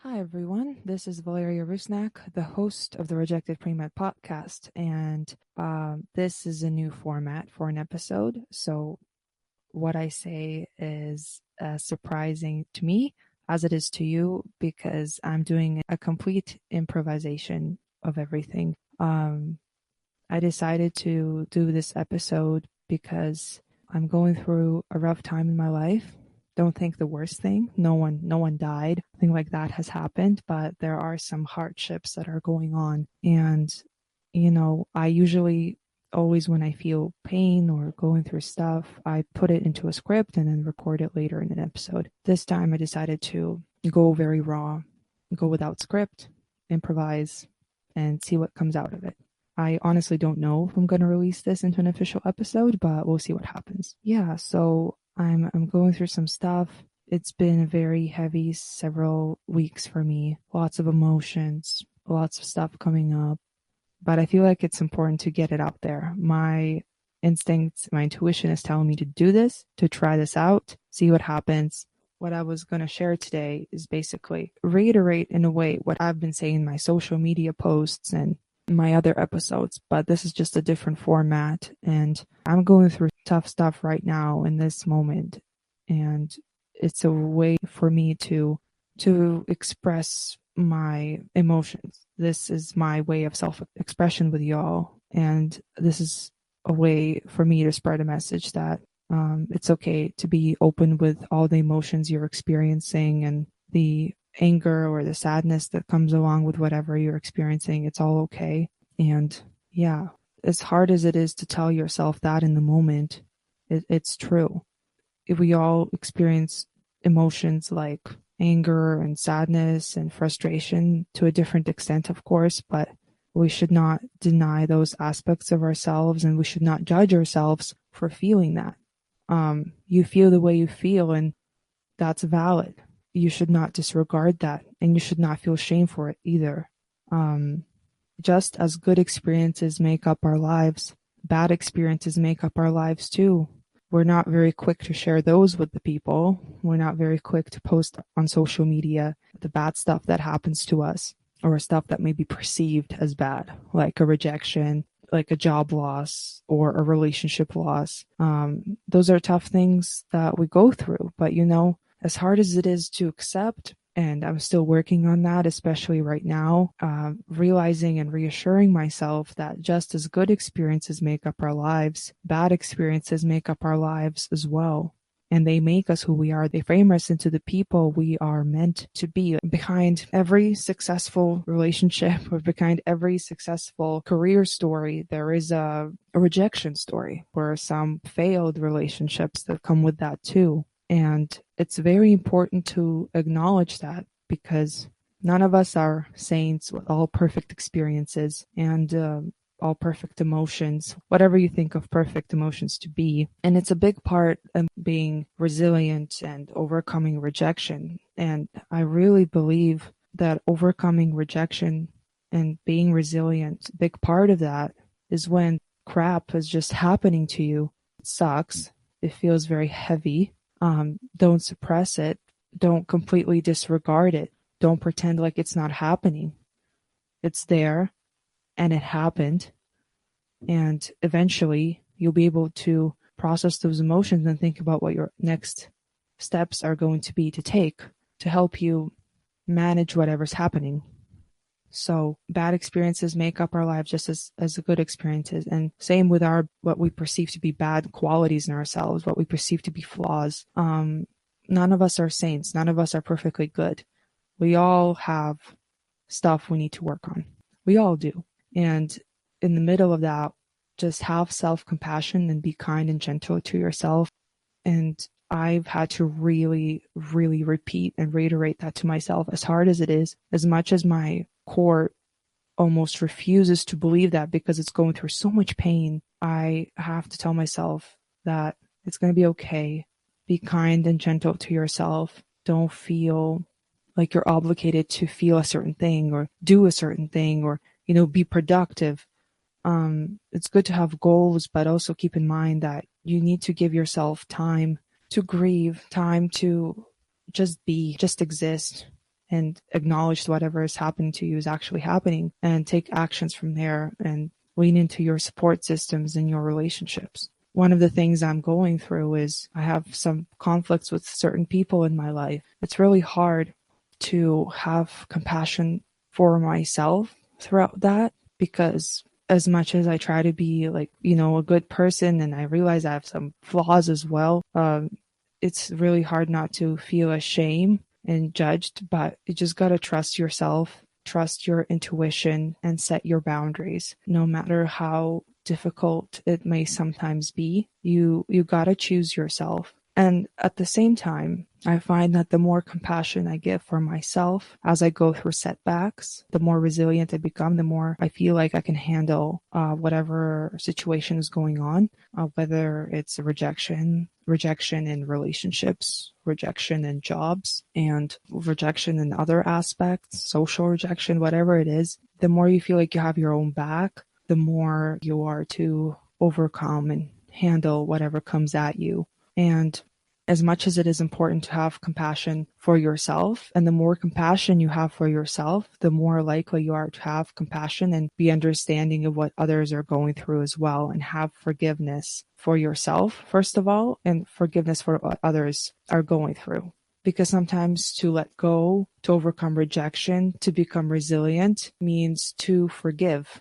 Hi, everyone. This is Valeria Rusnak, the host of the Rejected Pre-Med podcast. And this is a new format for an episode. So what I say is surprising to me as it is to you because I'm doing a complete improvisation of everything. I decided to do this episode because I'm going through a rough time in my life. Don't think the worst thing. No one died. Nothing like that has happened, but there are some hardships that are going on. And, I usually always when I feel pain or going through stuff, I put it into a script and then record it later in an episode. This time I decided to go very raw, go without script, improvise, and see what comes out of it. I honestly don't know if I'm going to release this into an official episode, but we'll see what happens. Yeah, so I'm going through some stuff. It's been a very heavy several weeks for me. Lots of emotions, lots of stuff coming up. But I feel like it's important to get it out there. My instincts, my intuition is telling me to do this, to try this out, see what happens. What I was going to share today is basically reiterate in a way what I've been saying in my social media posts and my other episodes, but this is just a different format. And I'm going through tough stuff right now in this moment. And it's a way for me to express my emotions. This is my way of self-expression with y'all. And this is a way for me to spread a message that it's okay to be open with all the emotions you're experiencing and the anger or the sadness that comes along with whatever you're experiencing. It's all okay. And yeah, as hard as it is to tell yourself that in the moment, it's true. We all experience emotions like anger and sadness and frustration to a different extent, of course, but we should not deny those aspects of ourselves and we should not judge ourselves for feeling that. You feel the way you feel, and that's valid. You should not disregard that, and you should not feel shame for it either. Just as good experiences make up our lives, bad experiences make up our lives too. We're not very quick to share those with the people. We're not very quick to post on social media the bad stuff that happens to us or stuff that may be perceived as bad, like a rejection, like a job loss or a relationship loss. Those are tough things that we go through, but as hard as it is to accept, and I'm still working on that, especially right now, realizing and reassuring myself that just as good experiences make up our lives, bad experiences make up our lives as well. And they make us who we are. They frame us into the people we are meant to be. Behind every successful relationship or behind every successful career story, there is a rejection story or some failed relationships that come with that too. And it's very important to acknowledge that because none of us are saints with all perfect experiences and all perfect emotions, whatever you think of perfect emotions to be. And it's a big part of being resilient and overcoming rejection. And I really believe that overcoming rejection and being resilient, a big part of that is when crap is just happening to you. It sucks. It feels very heavy. Don't suppress it. Don't completely disregard it. Don't pretend like it's not happening. It's there and it happened. And eventually you'll be able to process those emotions and think about what your next steps are going to be to take to help you manage whatever's happening. So bad experiences make up our lives just as good experiences. And same with what we perceive to be bad qualities in ourselves, what we perceive to be flaws. None of us are saints. None of us are perfectly good. We all have stuff we need to work on. We all do. And in the middle of that, just have self-compassion and be kind and gentle to yourself. And I've had to really, really repeat and reiterate that to myself, as hard as it is, as much as my core almost refuses to believe that because it's going through so much pain. I have to tell myself that it's going to be okay. Be kind and gentle to yourself. Don't feel like you're obligated to feel a certain thing or do a certain thing or, be productive. It's good to have goals, but also keep in mind that you need to give yourself time to grieve, time to just be, just exist, and acknowledge whatever is happening to you is actually happening, and take actions from there and lean into your support systems and your relationships. One of the things I'm going through is I have some conflicts with certain people in my life. It's really hard to have compassion for myself throughout that, because as much as I try to be like, a good person, and I realize I have some flaws as well, it's really hard not to feel ashamed and judged, but you just got to trust yourself, trust your intuition, and set your boundaries. No matter how difficult it may sometimes be, you got to choose yourself. And at the same time, I find that the more compassion I give for myself as I go through setbacks, the more resilient I become, the more I feel like I can handle whatever situation is going on, whether it's a rejection in relationships, rejection in jobs, and rejection in other aspects, social rejection, whatever it is. The more you feel like you have your own back, the more you are to overcome and handle whatever comes at you. And as much as it is important to have compassion for yourself, and the more compassion you have for yourself, the more likely you are to have compassion and be understanding of what others are going through as well, and have forgiveness for yourself, first of all, and forgiveness for what others are going through. Because sometimes to let go, to overcome rejection, to become resilient means to forgive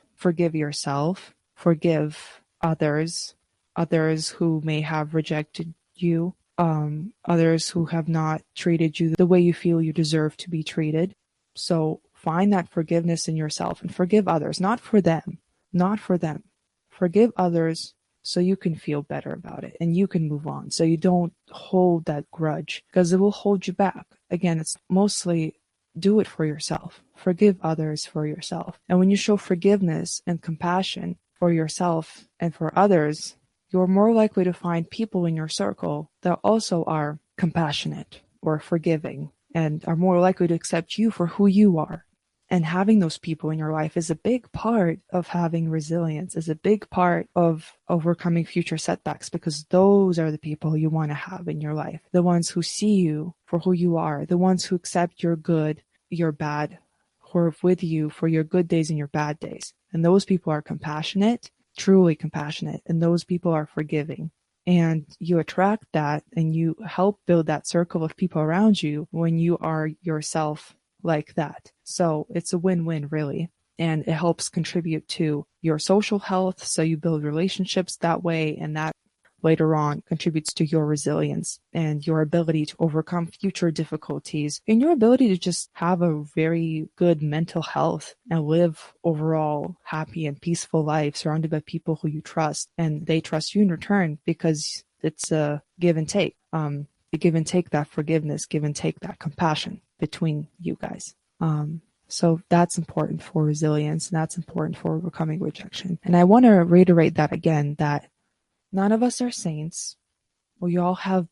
yourself, forgive others who may have rejected you, others who have not treated you the way you feel you deserve to be treated. So find that forgiveness in yourself and forgive others, not for them. Forgive others so you can feel better about it and you can move on, so you don't hold that grudge, because it will hold you back. Again, it's mostly do it for yourself. Forgive others for yourself. And when you show forgiveness and compassion for yourself and for others, you're more likely to find people in your circle that also are compassionate or forgiving and are more likely to accept you for who you are. And having those people in your life is a big part of having resilience, is a big part of overcoming future setbacks, because those are the people you want to have in your life. The ones who see you for who you are, the ones who accept your good, your bad, who are with you for your good days and your bad days. And those people are compassionate, truly compassionate, and those people are forgiving. And you attract that and you help build that circle of people around you when you are yourself like that. So it's a win-win, really. And it helps contribute to your social health. So you build relationships that way, and that later on contributes to your resilience and your ability to overcome future difficulties, and your ability to just have a very good mental health and live overall happy and peaceful life surrounded by people who you trust, and they trust you in return, because it's a give and take. You give and take that forgiveness, give and take that compassion between you guys. So that's important for resilience, and that's important for overcoming rejection. And I want to reiterate that again, that none of us are saints. We all have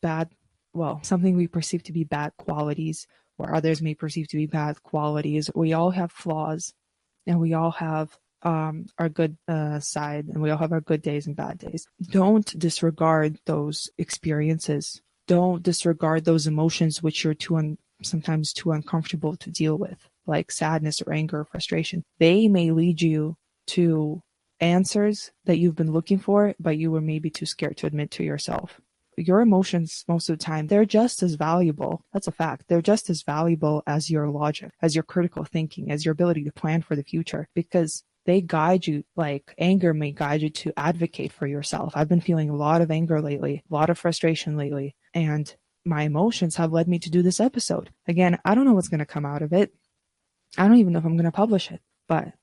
something we perceive to be bad qualities, or others may perceive to be bad qualities. We all have flaws, and we all have our good side, and we all have our good days and bad days. Don't disregard those experiences. Don't disregard those emotions which you're sometimes too uncomfortable to deal with, like sadness or anger or frustration. They may lead you to answers that you've been looking for, but you were maybe too scared to admit to yourself. Your emotions, most of the time, they're just as valuable. That's a fact. They're just as valuable as your logic, as your critical thinking, as your ability to plan for the future, because they guide you. Like anger may guide you to advocate for yourself. I've been feeling a lot of anger lately, a lot of frustration lately, and my emotions have led me to do this episode. Again, I don't know what's going to come out of it. I don't even know if I'm going to publish it, but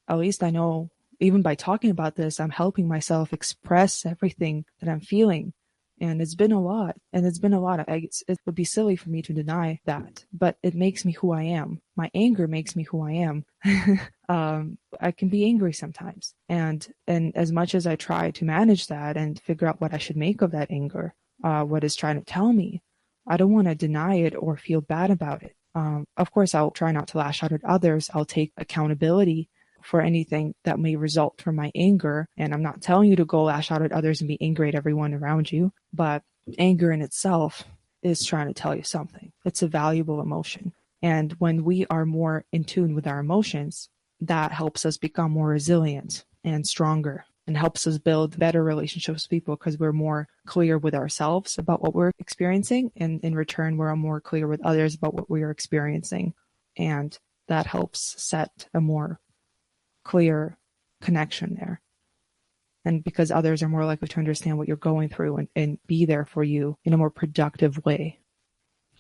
at least I know, even by talking about this, I'm helping myself express everything that I'm feeling. And it's been a lot. It would be silly for me to deny that, but it makes me who I am. My anger makes me who I am. I can be angry sometimes. And as much as I try to manage that and figure out what I should make of that anger, what it's trying to tell me, I don't want to deny it or feel bad about it. Of course, I'll try not to lash out at others. I'll take accountability for anything that may result from my anger. And I'm not telling you to go lash out at others and be angry at everyone around you, but anger in itself is trying to tell you something. It's a valuable emotion. And when we are more in tune with our emotions, that helps us become more resilient and stronger, and helps us build better relationships with people because we're more clear with ourselves about what we're experiencing. And in return, we're more clear with others about what we are experiencing. And that helps set a more clear connection there. And because others are more likely to understand what you're going through and be there for you in a more productive way.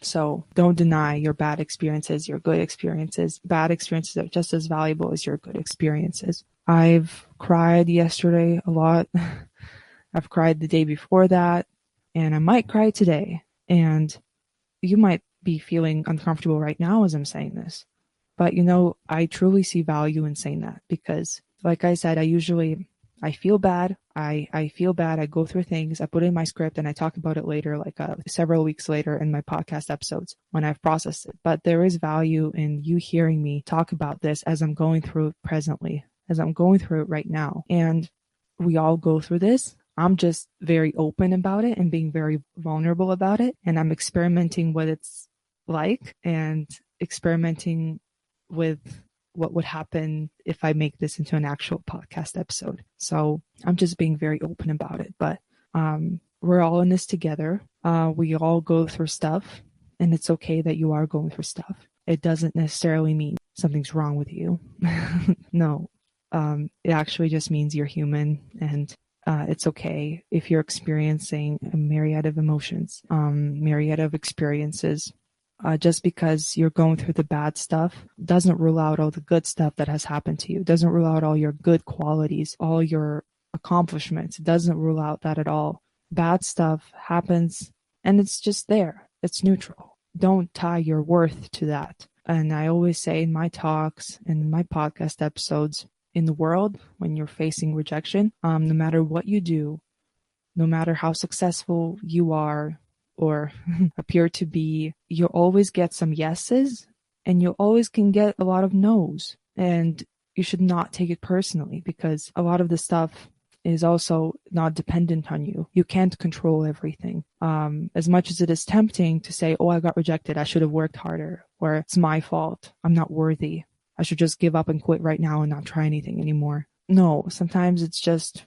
So don't deny your bad experiences, your good experiences. Bad experiences are just as valuable as your good experiences. I've cried yesterday a lot. I've cried the day before that, and I might cry today. And you might be feeling uncomfortable right now as I'm saying this. But I truly see value in saying that because, like I said, I feel bad. I feel bad. I go through things. I put in my script and I talk about it later, like several weeks later in my podcast episodes when I've processed it. But there is value in you hearing me talk about this as I'm going through it presently, as I'm going through it right now. And we all go through this. I'm just very open about it and being very vulnerable about it. And I'm experimenting what it's like and experimenting with what would happen if I make this into an actual podcast episode. So I'm just being very open about it. But we're all in this together. We all go through stuff, and it's okay that you are going through stuff. It doesn't necessarily mean something's wrong with you. No, it actually just means you're human, and it's okay if you're experiencing a myriad of emotions, myriad of experiences. Just because you're going through the bad stuff doesn't rule out all the good stuff that has happened to you. It doesn't rule out all your good qualities, all your accomplishments. It doesn't rule out that at all. Bad stuff happens and it's just there. It's neutral. Don't tie your worth to that. And I always say in my talks and in my podcast episodes, in the world, when you're facing rejection, no matter what you do, no matter how successful you are, or appear to be, you'll always get some yeses and you always can get a lot of no's. And you should not take it personally because a lot of the stuff is also not dependent on you. You can't control everything. As much as it is tempting to say, oh, I got rejected, I should have worked harder, or it's my fault, I'm not worthy, I should just give up and quit right now and not try anything anymore. No, sometimes it's just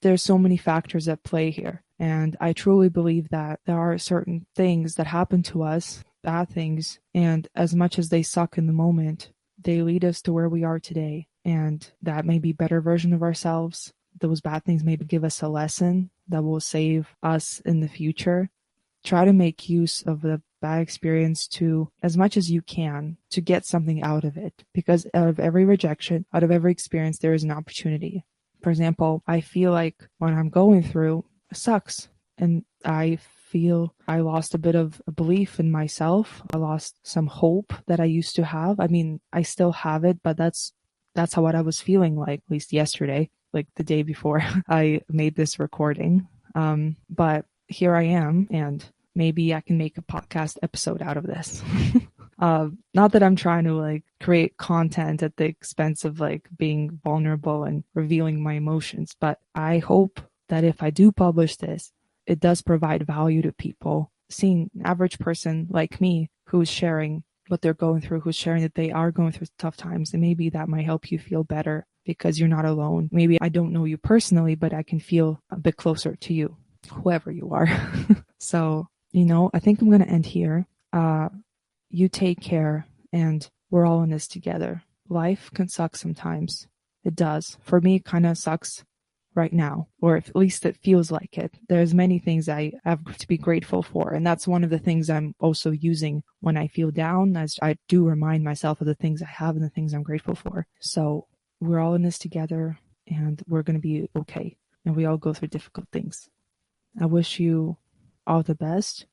there's so many factors at play here. And I truly believe that there are certain things that happen to us, bad things, and as much as they suck in the moment, they lead us to where we are today. And that may be a better version of ourselves. Those bad things maybe give us a lesson that will save us in the future. Try to make use of the bad experience to, as much as you can, to get something out of it. Because out of every rejection, out of every experience, there is an opportunity. For example, I feel like when I'm going through, it sucks. And I feel I lost a bit of a belief in myself. I lost some hope that I used to have. I mean, I still have it, but that's how what I was feeling like, at least yesterday, like the day before I made this recording. But here I am, and maybe I can make a podcast episode out of this. Not that I'm trying to like create content at the expense of like being vulnerable and revealing my emotions, but I hope that if I do publish this, it does provide value to people. Seeing an average person like me who's sharing what they're going through, who's sharing that they are going through tough times, and maybe that might help you feel better because you're not alone. Maybe I don't know you personally, but I can feel a bit closer to you, whoever you are. So, I think I'm going to end here. You take care, and we're all in this together. Life can suck sometimes. It does. For me, it kind of sucks right now, or at least it feels like it. There's many things I have to be grateful for, and that's one of the things I'm also using when I feel down, as I do remind myself of the things I have and the things I'm grateful for. So we're all in this together, and we're going to be okay, and we all go through difficult things. I wish you all the best.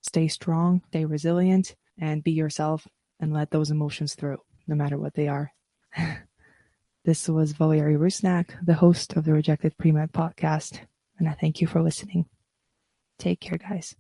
Stay strong, stay resilient, and be yourself, and let those emotions through, no matter what they are. This was Valeria Rusnak, the host of the Rejected Pre-Med podcast, and I thank you for listening. Take care, guys.